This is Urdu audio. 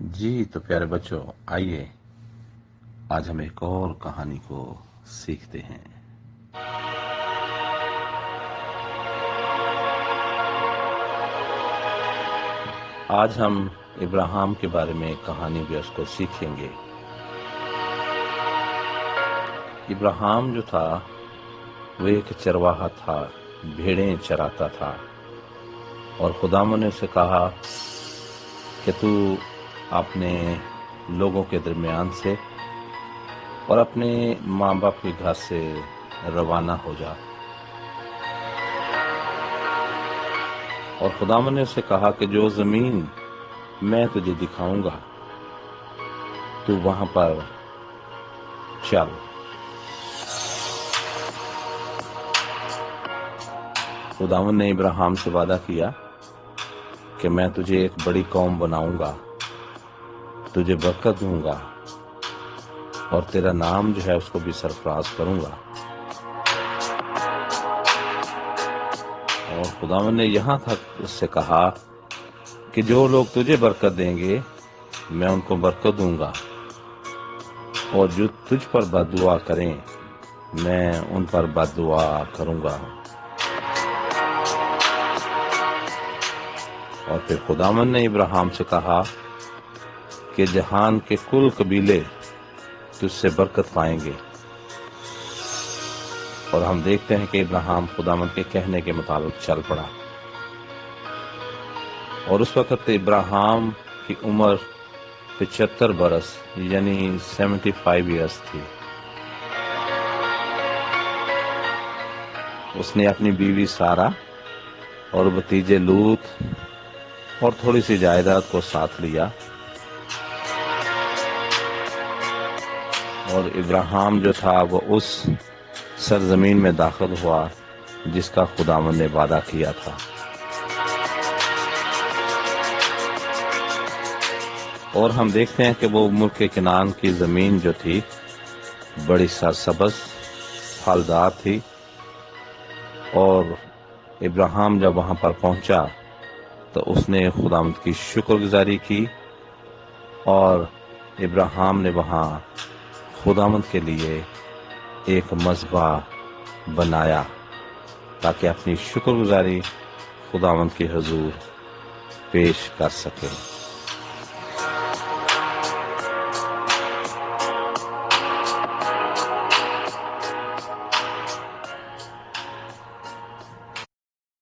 جی تو پیارے بچوں، آئیے آج ہم ایک اور کہانی کو سیکھتے ہیں۔ آج ہم ابراہیم کے بارے میں ایک کہانی بھی اس کو سیکھیں گے۔ ابراہیم جو تھا وہ ایک چرواہا تھا، بھیڑیں چراتا تھا، اور خداوند نے اسے کہا کہ تو اپنے لوگوں کے درمیان سے اور اپنے ماں باپ کے گھر سے روانہ ہو جا، اور خداوند نے اسے کہا کہ جو زمین میں تجھے دکھاؤں گا تو وہاں پر چل۔ خداوند نے ابراہیم سے وعدہ کیا کہ میں تجھے ایک بڑی قوم بناؤں گا، تجھے برکت دوں گا، اور تیرا نام جو ہے اس کو بھی سرفراز کروں گا۔ اور خداوند نے یہاں تک اس سے کہا کہ جو لوگ تجھے برکت دیں گے میں ان کو برکت دوں گا، اور جو تجھ پر بد دعا کریں میں ان پر بد دعا کروں گا۔ اور پھر خداوند نے ابراہیم سے کہا کہ جہان کے کل قبیلے تجھ سے برکت پائیں گے۔ اور ہم دیکھتے ہیں کہ ابراہیم خداوند کے کہنے کے مطابق چل پڑا، اور اس وقت ابراہیم کی عمر 75 برس یعنی 75 ایئرس تھی۔ اس نے اپنی بیوی سارہ اور بھتیجے لوط اور تھوڑی سی جائیداد کو ساتھ لیا، اور ابراہیم جو تھا وہ اس سرزمین میں داخل ہوا جس کا خداوند نے وعدہ کیا تھا۔ اور ہم دیکھتے ہیں کہ وہ ملک کنعان کی زمین جو تھی بڑی سرسبز پھلدار تھی، اور ابراہیم جب وہاں پر پہنچا تو اس نے خداوند کی شکر گزاری کی، اور ابراہیم نے وہاں خداوند کے لیے ایک مذبح بنایا تاکہ اپنی شکر گزاری خداوند کے حضور پیش کر سکے۔